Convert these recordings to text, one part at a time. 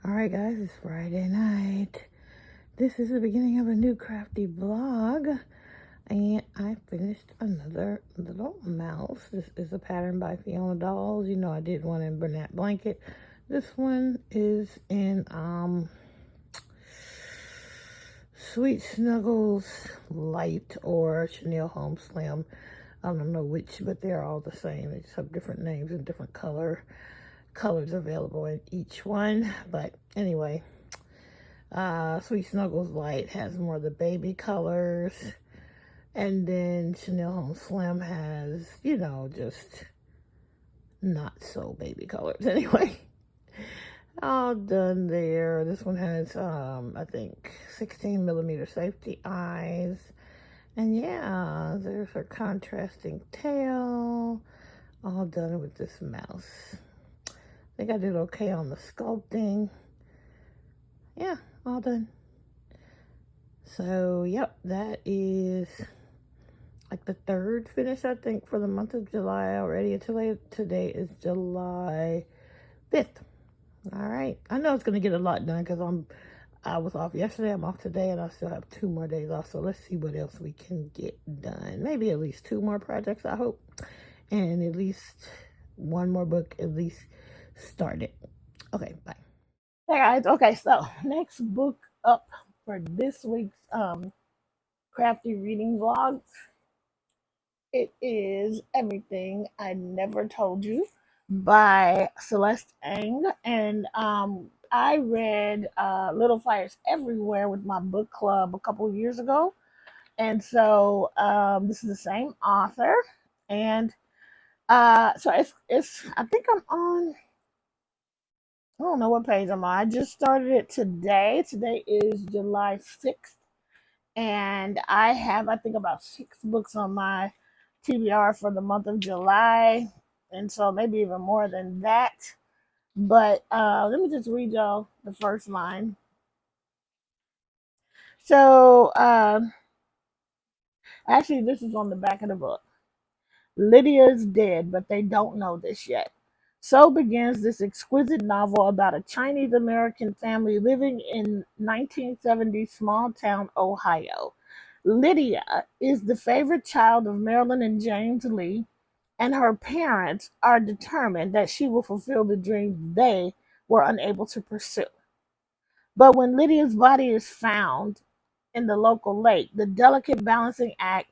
Alright guys, it's Friday night. This is the beginning of a new crafty vlog. And I finished another little mouse. This is a pattern by Fiona Dolls. You know I did one in Bernat Blanket. This one is in Sweet Snuggles Light or Chanel Home Slim. I don't know which, but they're all the same. They just have different names and different colors available in each one. But anyway, Sweet Snuggles Light has more of the baby colors, and then Chanel Home Slim has, just not so baby colors. Anyway, all done there. This one has I think 16mm safety eyes, and yeah, there's her contrasting tail. All done with this mouse. I think I did okay on the sculpting. Yeah, all done. So, yep, that is like the third finish, I think, for the month of July already. Today is July 5th. All right. I know it's going to get a lot done because I was off yesterday, I'm off today, and I still have 2 more days off. So let's see what else we can get done. Maybe at least 2 more projects, I hope. And at least 1 more book at least started. Okay, bye. Hey guys, okay, so next book up for this week's crafty reading vlogs. It is Everything I Never Told You by Celeste Ng. And I read Little Fires Everywhere with my book club a couple years ago. And so this is the same author. And so it's I think I'm on, I don't know what page I'm on. I just started it today. Today is July 6th. And I have, I think, about 6 books on my TBR for the month of July, and so maybe even more than that. But let me just read y'all the first line. So actually, this is on the back of the book. Lydia's dead, but they don't know this yet. So begins this exquisite novel about a Chinese American family living in 1970s small town Ohio. Lydia is the favorite child of Marilyn and James Lee, and her parents are determined that she will fulfill the dreams they were unable to pursue. But when Lydia's body is found in the local lake, the delicate balancing act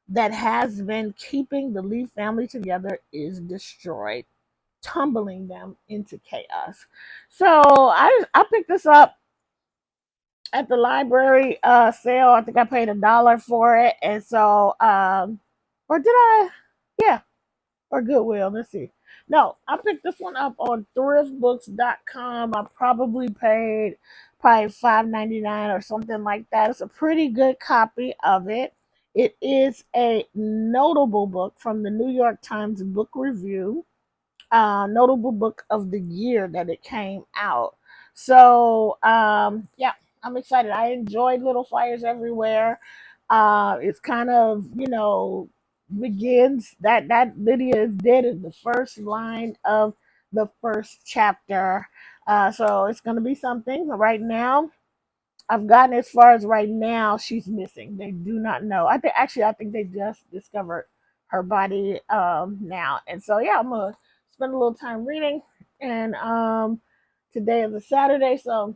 that has been keeping the Lee family together is destroyed, tumbling them into chaos. So I picked this up at the library sale. I think I paid $1 for it, and so or did I? Yeah, or Goodwill. Let's see. No, I picked this one up on thriftbooks.com. I probably paid probably $5.99 or something like that. It's a pretty good copy of it. It is a notable book from the New York Times Book Review, notable book of the year that it came out. So yeah, I'm excited. I enjoyed Little Fires Everywhere. It's kind of, begins that Lydia is dead in the first line of the first chapter. So it's gonna be something. Right now, I've gotten as far as right now she's missing. They do not know. I think they just discovered her body now. And so yeah, I'm gonna spend a little time reading. And today is a Saturday, so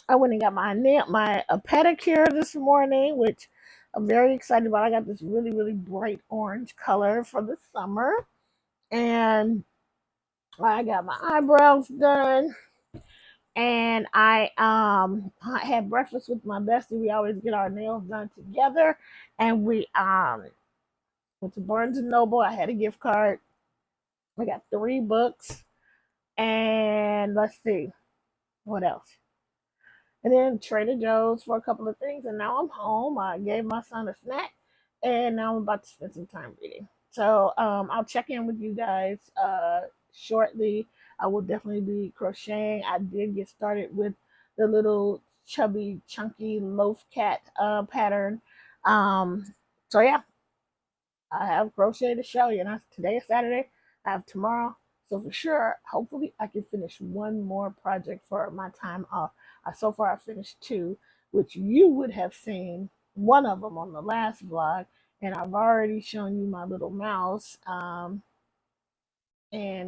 I went and got my a pedicure this morning, which I'm very excited about. I got this really, really bright orange color for the summer. And I got my eyebrows done. And I had breakfast with my bestie. We always get our nails done together. And we went to Barnes and Noble. I had a gift card. I got 3 books. And let's see what else. And then Trader Joe's for a couple of things. And now I'm home. I gave my son a snack. And now I'm about to spend some time reading. So I'll check in with you guys shortly. I will definitely be crocheting. I did get started with the little chubby, chunky loaf cat pattern. So yeah, I have crochet to show you. And today is Saturday. I have tomorrow. So for sure, hopefully I can finish one more project for my time off. So far I finished two, which you would have seen one of them on the last vlog, and I've already shown you my little mouse. And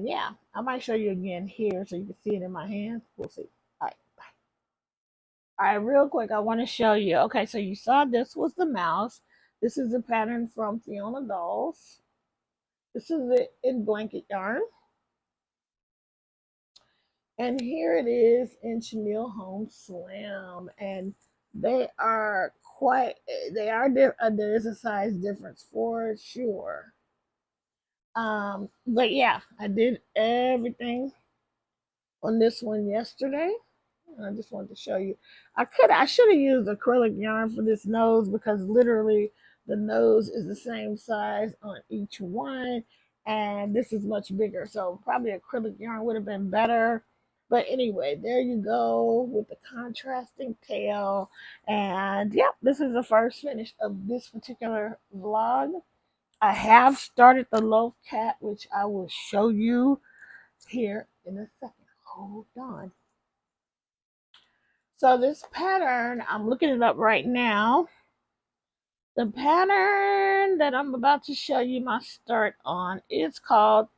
yeah, I might show you again here so you can see it in my hands. We'll see. All right. All right, real quick, I want to show you. Okay, so you saw this was the mouse. This is a pattern from Fiona Dolls. This is it in blanket yarn. And here it is in Chenille Home Slam. And they are quite, there is a size difference for sure. But yeah, I did everything on this one yesterday. And I just wanted to show you. I should have used acrylic yarn for this nose because literally the nose is the same size on each one, and this is much bigger. So probably acrylic yarn would have been better. But anyway, there you go with the contrasting tail. And yep, this is the first finish of this particular vlog. I have started the loaf cat, which I will show you here in a second. Hold on. So this pattern, I'm looking it up right now. The pattern that I'm about to show you my start on is called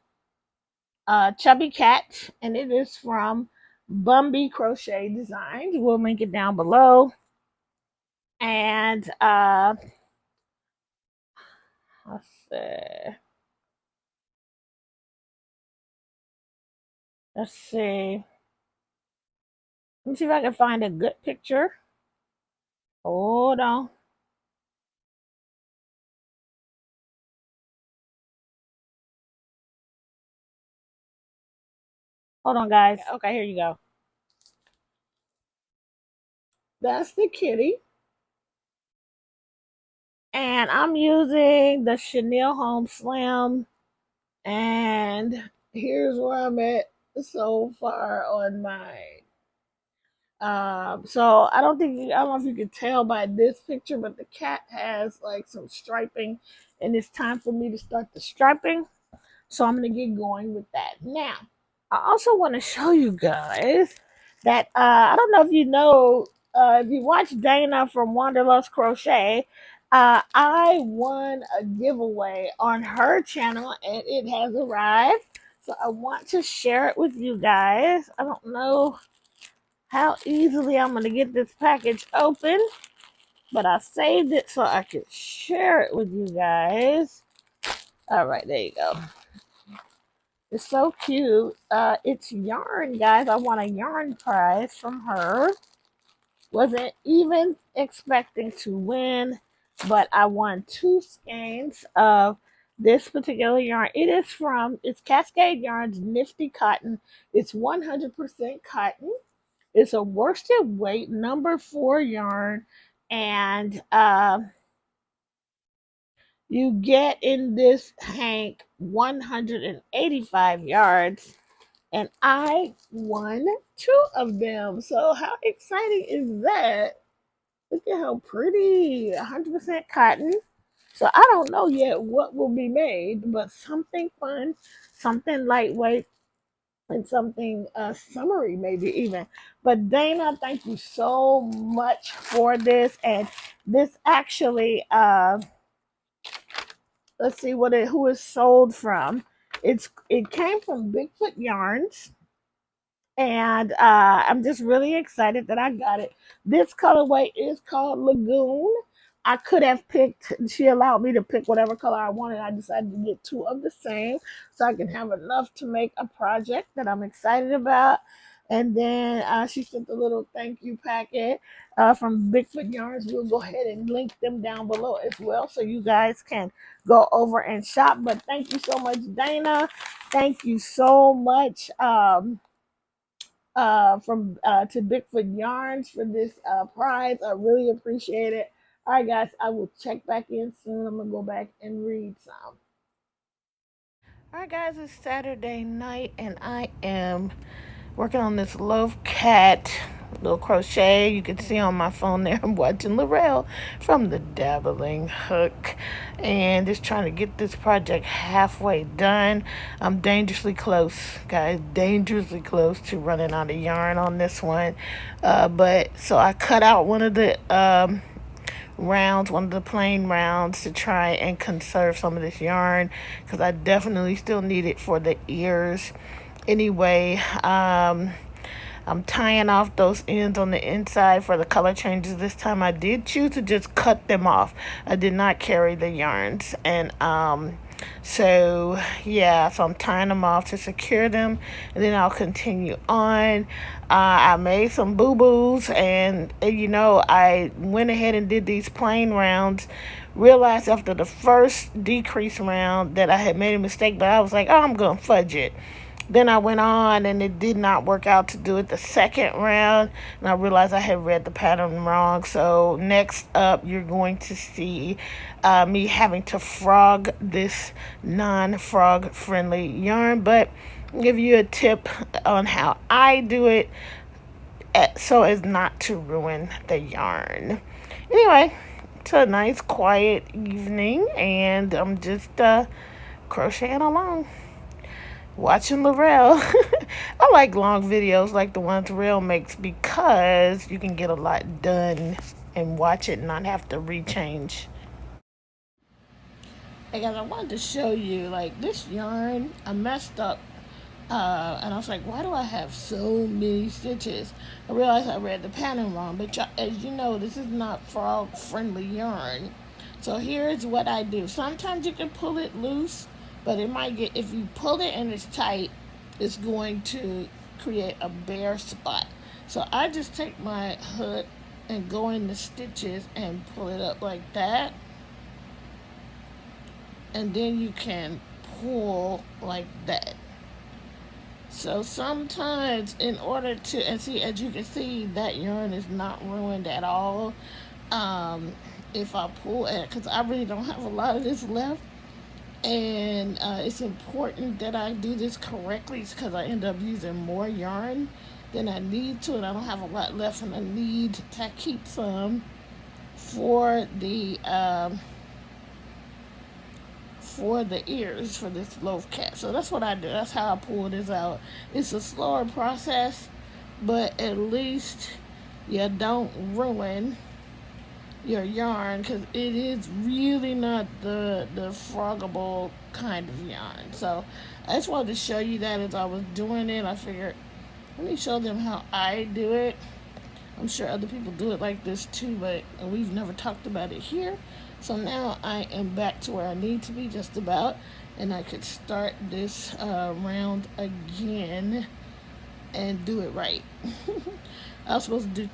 Chubby Cat, and it is from Bumby Crochet Designs. We'll link it down below. And let's see. Let's see. Let me see if I can find a good picture. Hold on. Hold on, guys. Okay, here you go. That's the kitty. And I'm using the Chenille Home Slam. And here's where I'm at so far on mine. So I don't know if you can tell by this picture, but the cat has like some striping, and it's time for me to start the striping. So I'm gonna get going with that. Now, I also want to show you guys that I don't know if you know, if you watch Dana from Wanderlust Crochet, I won a giveaway on her channel and it has arrived. So I want to share it with you guys. I don't know how easily I'm gonna get this package open, but I saved it so I could share it with you guys. All right, there you go. It's so cute. It's yarn, guys. I won a yarn prize from her. Wasn't even expecting to win, but I won 2 skeins of this particular yarn. It's Cascade Yarns Nifty Cotton. It's 100% cotton. It's a worsted weight number 4 yarn, and you get in this hank 185 yards, and I won 2 of them. So how exciting is that? Look at how pretty, 100% cotton. So I don't know yet what will be made, but something fun, something lightweight, and something summery maybe even. But Dana, thank you so much for this. And this actually, let's see who is sold from. It came from Bigfoot Yarns, and I'm just really excited that I got it. This colorway is called Lagoon. I could have picked, she allowed me to pick whatever color I wanted. I decided to get 2 of the same so I can have enough to make a project that I'm excited about. And then she sent a little thank you packet from Bigfoot Yarns. We'll go ahead and link them down below as well so you guys can go over and shop. But thank you so much, Dana. Thank you so much. From to Bigfoot Yarns for this prize. I really appreciate it. All right, guys, I will check back in soon. I'm gonna go back and read some. All right, guys, it's Saturday night, and I am working on this loaf cat little crochet. You can see on my phone there I'm watching Laurel from the Dabbling Hook, and just trying to get this project halfway done. I'm dangerously close, guys, dangerously close to running out of yarn on this one. But so I cut out one of the rounds, one of the plain rounds, to try and conserve some of this yarn, because I definitely still need it for the ears. Anyway, I'm tying off those ends on the inside for the color changes. This time I did choose to just cut them off. I did not carry the yarns. And so yeah, so I'm tying them off to secure them, and then I'll continue on. I made some boo-boos, and you know, I went ahead and did these plain rounds. Realized after the first decrease round that I had made a mistake, but I was like, oh, I'm gonna fudge it. Then I went on, and it did not work out to do it the second round, and I realized I had read the pattern wrong. So next up, you're going to see me having to frog this non-frog friendly yarn, but I'll give you a tip on how I do it so as not to ruin the yarn. Anyway, it's a nice quiet evening, and I'm just crocheting along, watching Laurel. I like long videos like the ones Laurel makes, because you can get a lot done and watch it and not have to rechange. Hey guys, I wanted to show you, like, this yarn, I messed up. And I was like, why do I have so many stitches? I realized I read the pattern wrong, but as you know, this is not frog friendly yarn. So here's what I do. Sometimes you can pull it loose, but it might get, if you pull it and it's tight, it's going to create a bare spot. So I just take my hook and go in the stitches and pull it up like that. And then you can pull like that. So sometimes, in order to, and see, as you can see, that yarn is not ruined at all. If I pull it, because I really don't have a lot of this left, and it's important that I do this correctly, because I end up using more yarn than I need to, and I don't have a lot left, and I need to keep some for the ears for this loaf cat. So that's what I do. That's how I pull this out. It's a slower process, but at least you don't ruin your yarn, because it is really not the froggable kind of yarn. So I just wanted to show you that as I was doing it. I figured, let me show them how I do it. I'm sure other people do it like this too, but we've never talked about it here. So now I am back to where I need to be, just about, and I could start this round again and do it right. I was supposed to do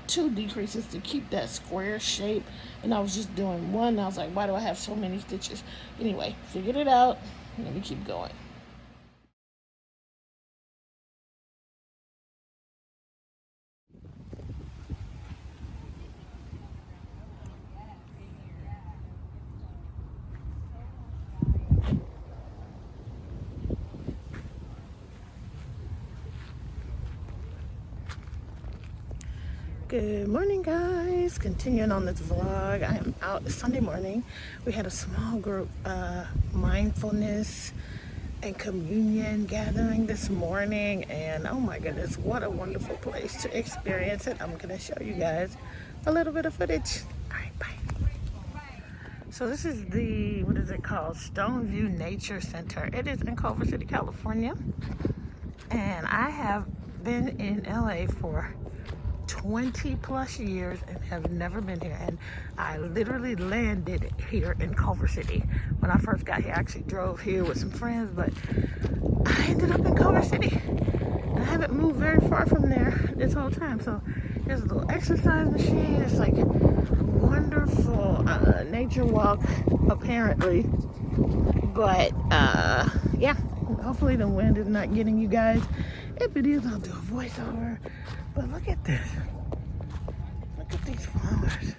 two decreases to keep that square shape, and I was just doing one, and I was like, why do I have so many stitches? Anyway, figured it out. Let me keep going. Good morning, guys. Continuing on this vlog, I am out. It's Sunday morning. We had a small group mindfulness and communion gathering this morning, and oh my goodness, what a wonderful place to experience it. I'm gonna show you guys a little bit of footage. All right, bye. So this is the, what is it called, Stoneview Nature Center. It is in Culver City, California, and I have been in LA for 20 plus years and have never been here, and I literally landed here in Culver City. When I first got here, I actually drove here with some friends, but I ended up in Culver City, and I haven't moved very far from there this whole time. So there's a little exercise machine. It's like a wonderful nature walk, apparently, but yeah, hopefully the wind is not getting you guys. If it is, I'll do a voiceover. But look at this. Look at these flowers.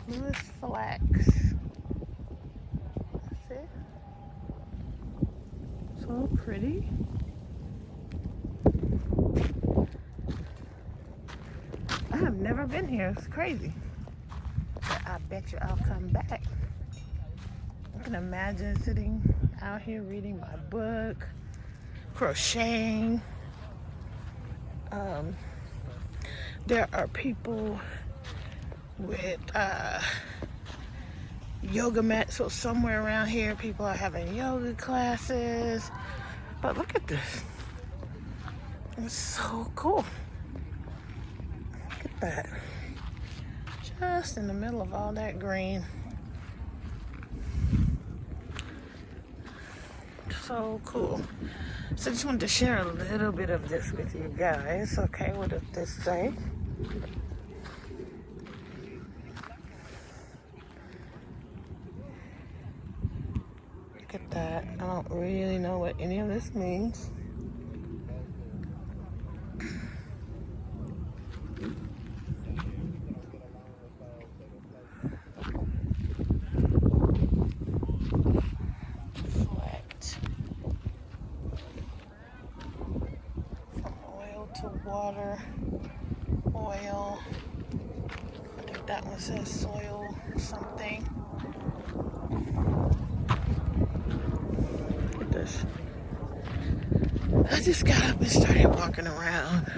This flax. That's it. So pretty. never been here. It's crazy. But I bet you I'll come back. I can imagine sitting out here reading my book, crocheting. There are people with yoga mats, so somewhere around here people are having yoga classes. But look at this. It's so cool. Look at that. Just in the middle of all that green. So cool. So I just wanted to share a little bit of this with you guys. Okay, what does this say? Look at that. I don't really know what any of this means. To water, oil. I think that one says soil something. Look at this. I just got up and started walking around.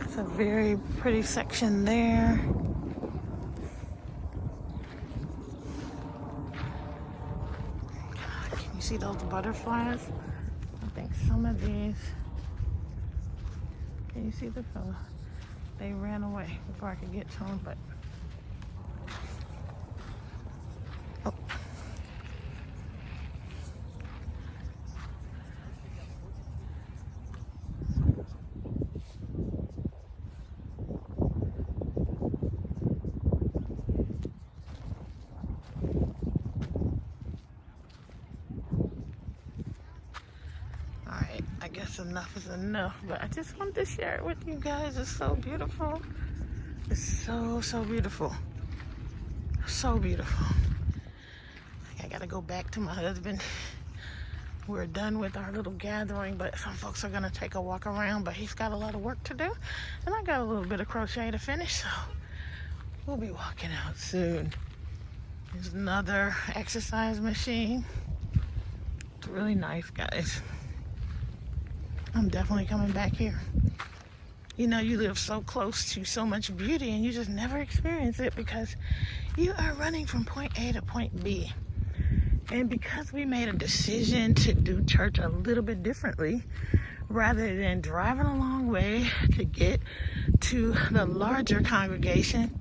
It's a very pretty section there. You see those butterflies? I think some of these, can you see the fella? They ran away before I could get to them, but oh. I guess enough is enough, but I just wanted to share it with you guys. It's so beautiful. It's so beautiful. So beautiful. I gotta go back to my husband. We're done with our little gathering, but some folks are gonna take a walk around, but he's got a lot of work to do, and I got a little bit of crochet to finish, so we'll be walking out soon. There's another exercise machine. It's really nice, guys. I'm definitely coming back here. You know, you live so close to so much beauty and you just never experience it because you are running from point A to point B. And because we made a decision to do church a little bit differently, rather than driving a long way to get to the larger congregation,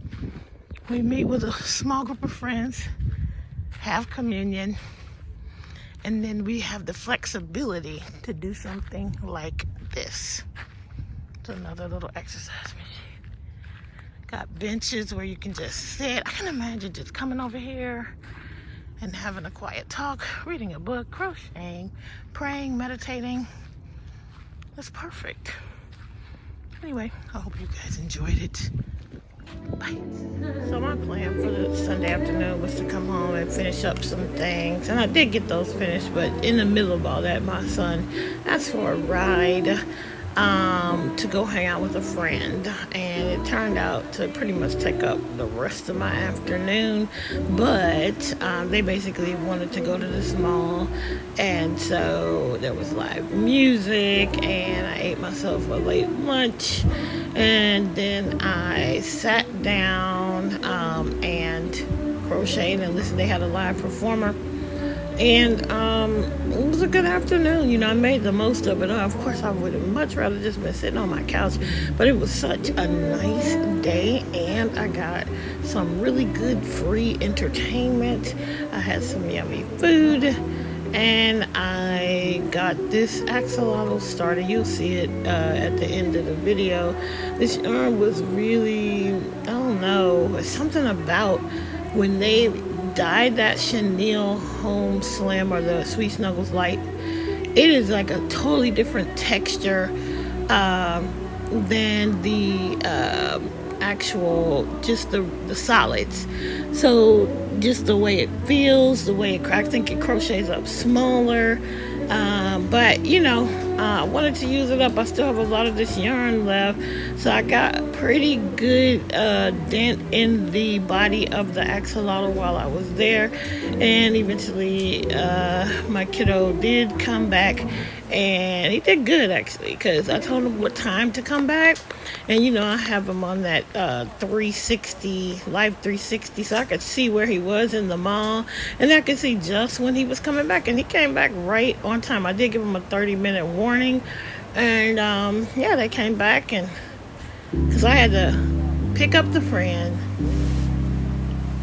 we meet with a small group of friends, have communion, and then we have the flexibility to do something like this. It's another little exercise machine. Got benches where you can just sit. I can imagine just coming over here and having a quiet talk, reading a book, crocheting, praying, meditating. It's perfect. Anyway, I hope you guys enjoyed it. Bye. So my plan for the Sunday afternoon was to come home and finish up some things, and I did get those finished, but in the middle of all that, my son asked for a ride to go hang out with a friend, and it turned out to pretty much take up the rest of my afternoon, but they basically wanted to go to this mall, and so there was live music, and I ate myself a late lunch, and then I sat down and crocheted and listened. They had a live performer. And it was a good afternoon. You know, I made the most of it. Of course, I would have much rather just been sitting on my couch. But it was such a nice day. And I got some really good free entertainment. I had some yummy food. And I got this axolotl started. You'll see it at the end of the video. This yarn was really, I don't know, something about when they dyed that chenille home slim or the Sweet Snuggles light, it is like a totally different texture than the actual, just the solids. So just the way it feels, the way it cracks, I think it crochets up smaller, But I wanted to use it up. I still have a lot of this yarn left, so I got a pretty good dent in the body of the axolotl while I was there. And eventually my kiddo did come back, and he did good actually, because I told him what time to come back. And I have him on that 360 live 360, so I could see where he was in the mall, and I could see just when he was coming back, and he came back right on time. I did give him a 30-minute warning, and yeah, they came back, and because I had to pick up the friend,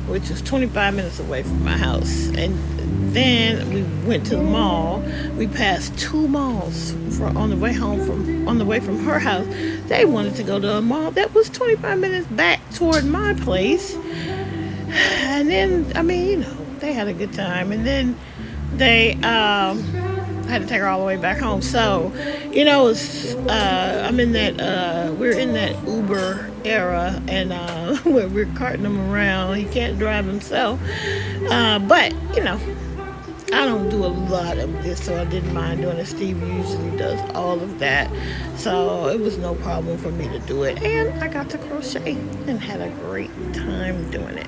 which was 25 minutes away from my house, and then we went to the mall. We passed two malls on the way from her house. They wanted to go to a mall that was 25 minutes back toward my place, and then they had a good time, and then they I had to take her all the way back home. So, I'm in that, we're in that Uber era, and where we're carting him around. He can't drive himself. But, I don't do a lot of this, so I didn't mind doing it. Steve usually does all of that. So it was no problem for me to do it. And I got to crochet and had a great time doing it.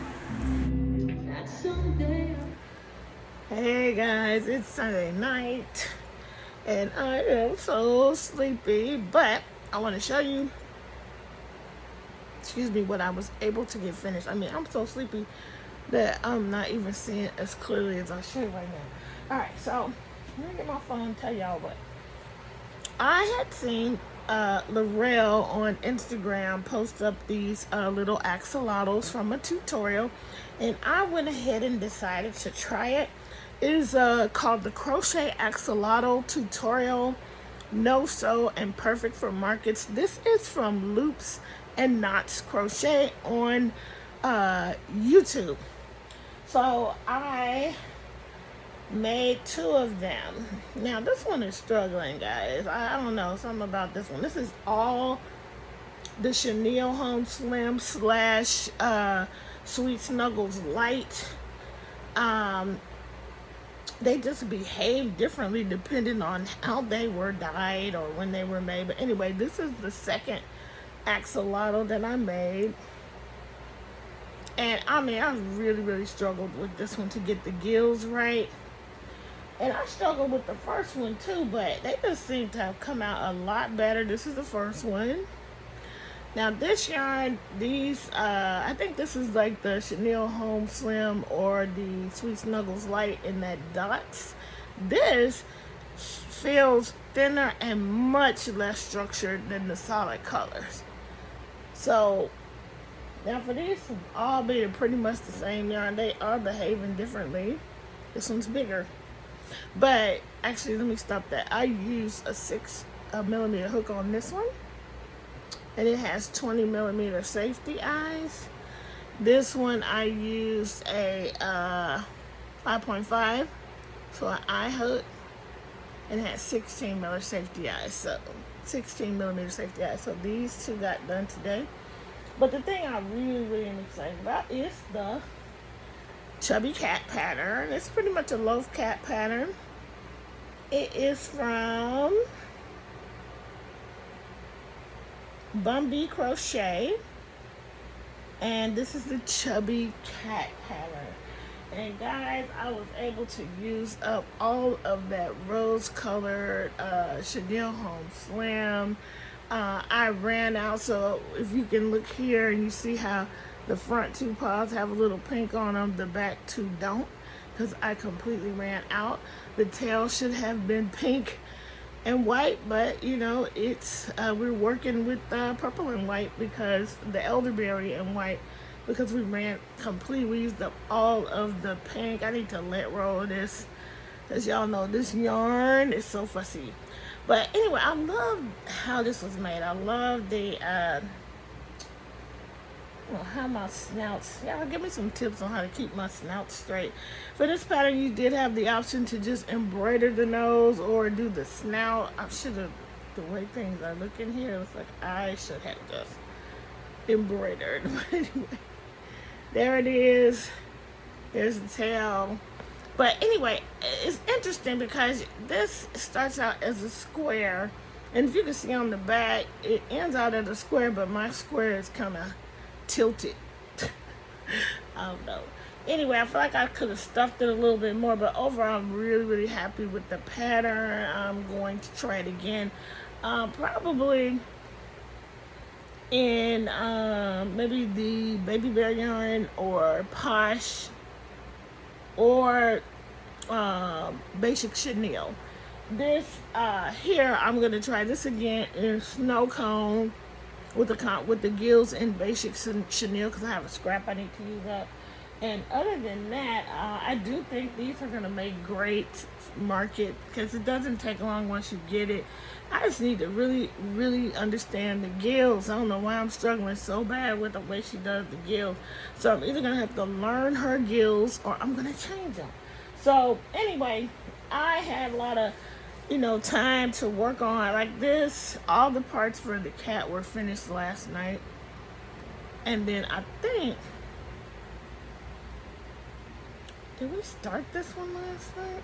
Hey guys, it's Sunday night and I am so sleepy, but I want to show you, what I was able to get finished. I'm so sleepy that I'm not even seeing as clearly as I should right now. Alright, so let me get my phone and tell y'all what. I had seen Laurel on Instagram post up these little axolotls from a tutorial, and I went ahead and decided to try it. It is called the Crochet Axolotl Tutorial, No Sew and Perfect for Markets. This is from Loops and Knots Crochet on YouTube. So I made two of them. Now this one is struggling, guys. I don't know, something about this one. This is all the Chenille Home Slim slash Sweet Snuggles Light. They just behave differently depending on how they were dyed or when they were made. But anyway, this is the second axolotl that I made. And I really struggled with this one to get the gills right. And I struggled with the first one too, but they just seem to have come out a lot better. This is the first one. Now this yarn, I think this is like the Chenille Home Slim or the Sweet Snuggles Light in that dots. This feels thinner and much less structured than the solid colors. So now for these, all being pretty much the same yarn, they are behaving differently. This one's bigger. But actually, let me stop that. I used a 6mm hook on this one, and it has 20mm safety eyes. This one I used a 5.5 for an eye hook, and it has 16mm safety eyes. So 16mm safety eyes. So these two got done today. But the thing I really am excited about is the chubby cat pattern. It's pretty much a loaf cat pattern. It is from Bumby Crochet, and this is the chubby cat pattern. And guys, I was able to use up all of that rose colored Chenille Home Slim. I ran out, so if you can look here and you see how the front two paws have a little pink on them, the back two don't, because I completely ran out. The tail should have been pink and white, but it's we're working with purple and white, because the elderberry and white, because we ran complete. We used up all of the pink. I need to let roll this, as y'all know this yarn is so fussy. But anyway, I love how this was made. I love the how my snouts, y'all give me some tips on how to keep my snout straight. For this pattern, you did have the option to just embroider the nose or do the snout. I should have, the way things are looking here, it's like I should have just embroidered. But anyway, there it is. There's the tail. But anyway, it's interesting because this starts out as a square, and if you can see on the back, it ends out as a square, but my square is kind of tilted. I don't know. Anyway, I feel like I could have stuffed it a little bit more, but overall, I'm really, really happy with the pattern. I'm going to try it again. Probably in maybe the baby bear yarn or posh or basic chenille. This here, I'm gonna try this again in snow cone with the gills and basic chenille because I have a scrap I need to use up. And other than that, I do think these are gonna make great market because it doesn't take long once you get it. I just need to really, really understand the gills. I don't know why I'm struggling so bad with the way she does the gills. So I'm either gonna have to learn her gills or I'm gonna change them. So anyway, I had a lot of time to work on like this. All the parts for the cat were finished last night, and then I think, did we start this one last night?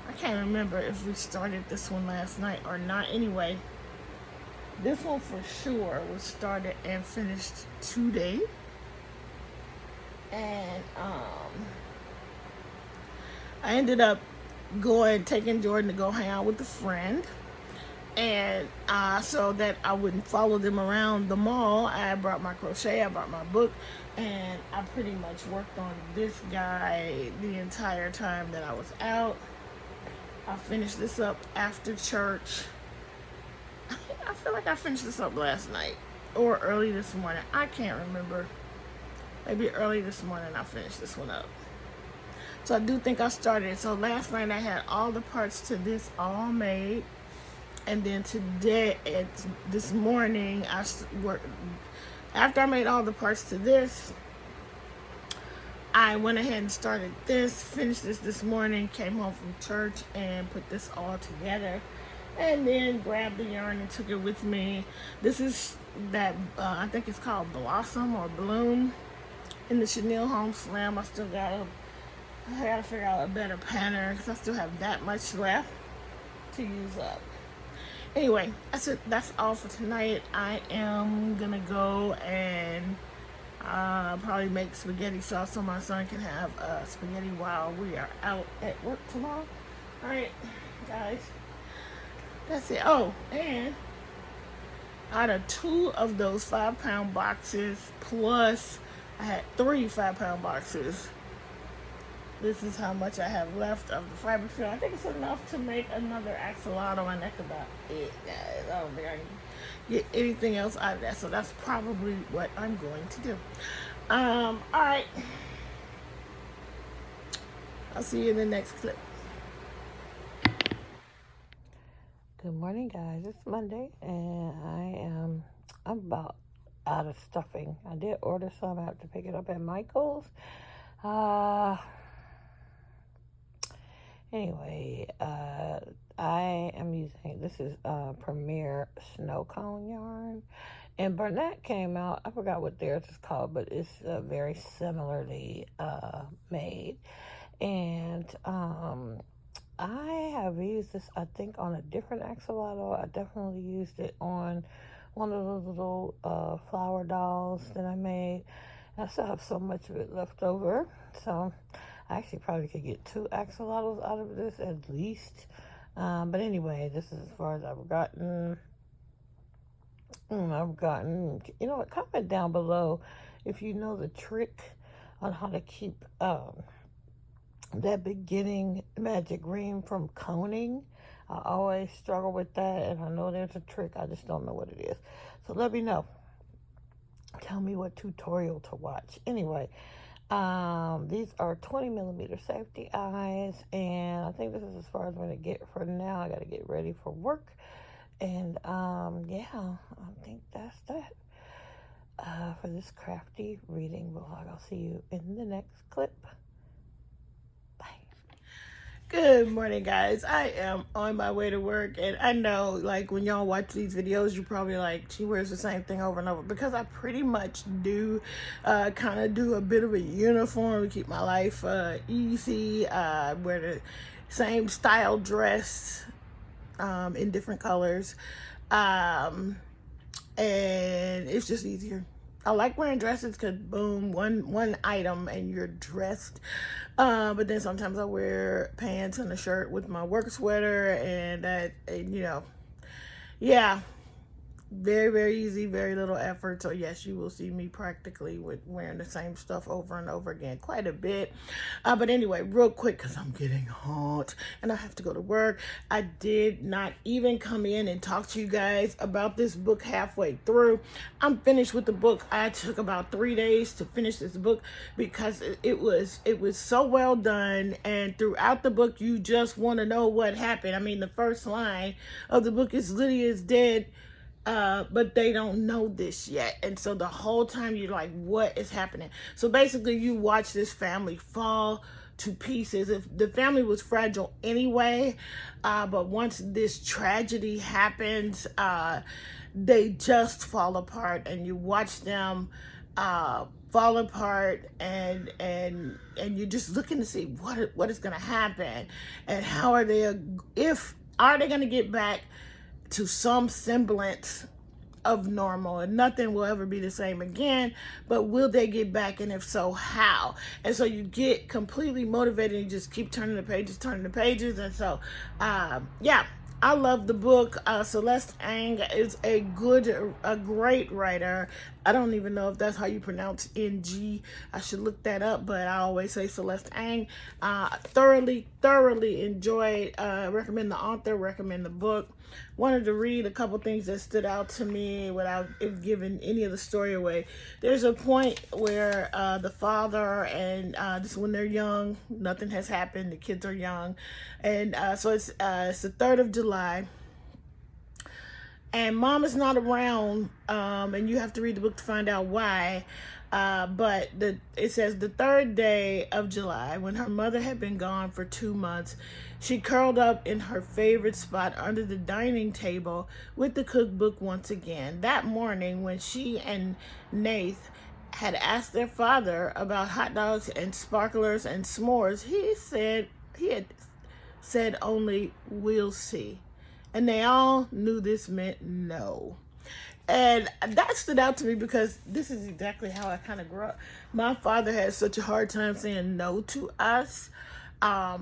I can't remember if we started this one last night or not. Anyway, this one for sure was started and finished today. And I ended up taking Jordan to go hang out with a friend. And so that I wouldn't follow them around the mall, I brought my crochet, I brought my book, and I pretty much worked on this guy the entire time that I was out. I finished this up after church. I feel like I finished this up last night or early this morning. I can't remember. Maybe early this morning I finished this one up. So I do think I started it. So last night I had all the parts to this all made. And then today, this morning, I worked. After I made all the parts to this, I went ahead and started this, finished this morning, came home from church and put this all together. And then grabbed the yarn and took it with me. This is that, I think it's called Blossom or Bloom in the Chenille Home Slam. I gotta figure out a better pattern because I still have that much left to use up. Anyway, that's it. That's all for tonight. I am gonna go and probably make spaghetti sauce so my son can have spaghetti while we are out at work tomorrow. All right, guys, that's it. Oh, and out of 2 of those 5-pound boxes, plus I had 3 5-pound boxes. This is how much I have left of the fiber fill. I think it's enough to make another axolotl, and that's about it, guys. I don't think I can get anything else out of that, so that's probably what I'm going to do. All right. I'll see you in the next clip. Good morning, guys. It's Monday, and I'm about out of stuffing. I did order some. I have to pick it up at Michael's. Anyway, I am using, this is Premier Snow Cone yarn. And Bernat came out, I forgot what theirs is called, but it's very similarly made. And I have used this, I think, on a different axolotl. I definitely used it on one of those little flower dolls that I made. I still have so much of it left over. So I actually probably could get 2 axolotls out of this at least. But anyway, this is as far as I've gotten. Comment down below if you know the trick on how to keep that beginning magic ring from coning. I always struggle with that, and I know there's a trick. I just don't know what it is. So let me know. Tell me what tutorial to watch. Anyway. These are 20 millimeter safety eyes, and I think this is as far as I'm going to get for now. I got to get ready for work, and yeah, I think that's that for this crafty reading vlog. I'll see you in the next clip. Bye. Good morning, guys. I am on my way to work, and I know, like, when y'all watch these videos, you're probably like, she wears the same thing over and over, because I pretty much do kind of do a bit of a uniform to keep my life easy. Wear the same style dress in different colors, and it's just easier. I like wearing dresses because boom, one item and you're dressed. But then sometimes I wear pants and a shirt with my work sweater, and yeah, very, very easy, very little effort. So yes, you will see me practically with wearing the same stuff over and over again quite a bit. But anyway, real quick, because I'm getting hot and I have to go to work. I did not even come in and talk to you guys about this book halfway through. I'm finished with the book. I took about 3 days to finish this book because it was so well done, and throughout the book you just want to know what happened. I mean, the first line of the book is Lydia's dead, but they don't know this yet. And so the whole time you're like, what is happening? So basically you watch this family fall to pieces. If the family was fragile anyway, but once this tragedy happens, they just fall apart, and you watch them fall apart, and you're just looking to see what is going to happen, and how are they going to get back to some semblance of normal, and nothing will ever be the same again, but will they get back, and if so, how? And so you get completely motivated and you just keep turning the pages. And so yeah, I love the book. Celeste Ng is a great writer. I don't even know if that's how you pronounce NG. I should look that up, but I always say Celeste Ng. Thoroughly enjoyed. Recommend the author, recommend the book. Wanted to read a couple things that stood out to me without giving any of the story away. There's a point where the father, and this is when they're young, nothing has happened, the kids are young, and so it's the 3rd of July, and mom is not around, and you have to read the book to find out why. But it says the 3rd day of July, when her mother had been gone for 2 months, she curled up in her favorite spot under the dining table with the cookbook once again. That morning, when she and Nath had asked their father about hot dogs and sparklers and s'mores, he had said only, "We'll see." And they all knew this meant no. And that stood out to me because this is exactly how I kind of grew up. My father had such a hard time saying no to us. My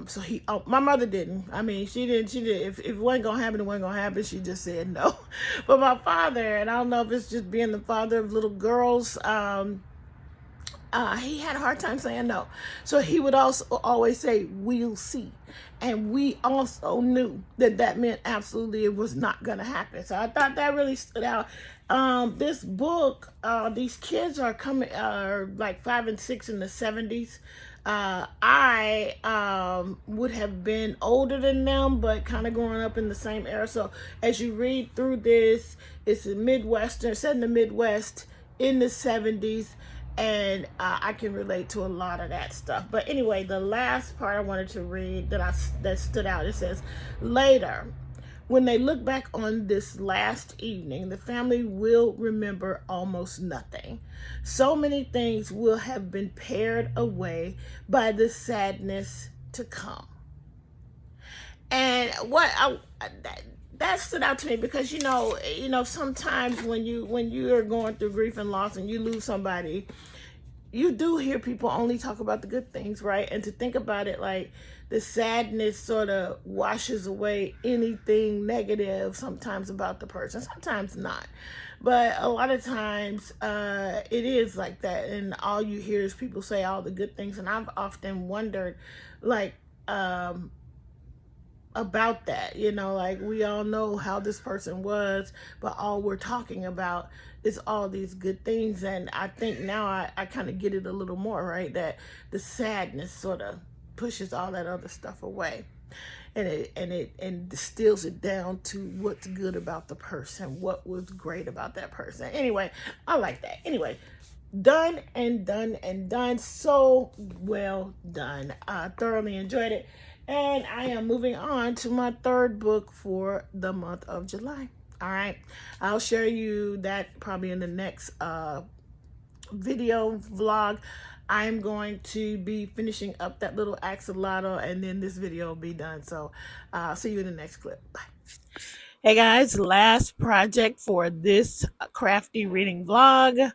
mother didn't. I mean, she did. If it wasn't going to happen, it wasn't going to happen. She just said no. But my father, and I don't know if it's just being the father of little girls, he had a hard time saying no. So he would also always say, "We'll see." And we also knew that meant absolutely it was not going to happen. So I thought that really stood out. This book, these kids are like 5 and 6 in the 70s. I would have been older than them, but kind of growing up in the same era. So as you read through this, it's a Midwestern, set in the Midwest in the 70s. And I can relate to a lot of that stuff. But anyway, the last part I wanted to read that stood out, it says, later, when they look back on this last evening, the family will remember almost nothing. So many things will have been pared away by the sadness to come. And that stood out to me because you know sometimes when you are going through grief and loss and you lose somebody, you do hear people only talk about the good things, right? And to think about it, like, the sadness sort of washes away anything negative sometimes about the person, sometimes not, but a lot of times it is like that, and all you hear is people say all the good things. And I've often wondered, like, about that, like, we all know how this person was, but all we're talking about is all these good things. And I think now I kind of get it a little more, right, that the sadness sort of pushes all that other stuff away, and it distills it down to what's good about the person, what was great about that person. Anyway, I like that. Anyway, done and done and done. So well done. I thoroughly enjoyed it. And I am moving on to my third book for the month of July. All right. I'll share you that probably in the next video vlog. I'm going to be finishing up that little axolotl, and then this video will be done. So I'll see you in the next clip. Bye. Hey guys, last project for this crafty reading vlog.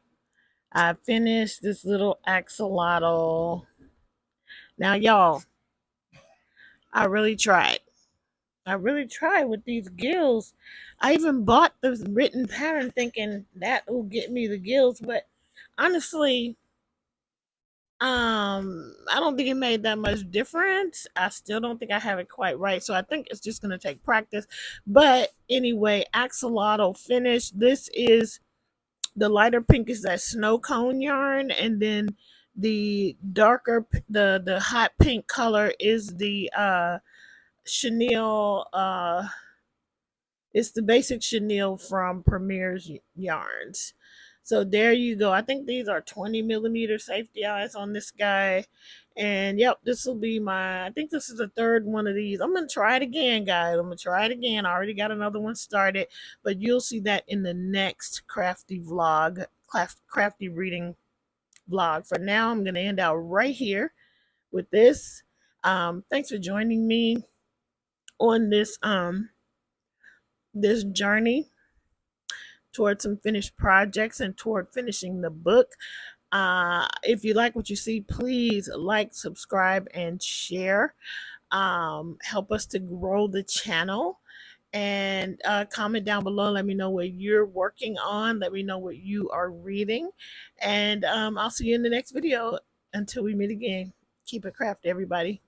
I finished this little axolotl. Now y'all, I really tried. I really tried with these gills. I even bought the written pattern thinking that will get me the gills, but honestly, I don't think it made that much difference. I still don't think I have it quite right. So I think it's just gonna take practice. But anyway, axolotl finished. This is the lighter pink is that snow cone yarn, and then the darker the hot pink color is the chenille it's the basic chenille from Premier's yarns. So there you go. I think these are 20 millimeter safety eyes on this guy. And yep, this will be I think this is the third one of these. I'm going to try it again, guys. I'm going to try it again. I already got another one started, but you'll see that in the next crafty vlog, crafty reading vlog. For now, I'm going to end out right here with this. Thanks for joining me on this journey toward some finished projects and toward finishing the book. If you like what you see, please like, subscribe, and share. Help us to grow the channel. And comment down below. Let me know what you're working on. Let me know what you are reading. And I'll see you in the next video. Until we meet again, keep it crafty, everybody.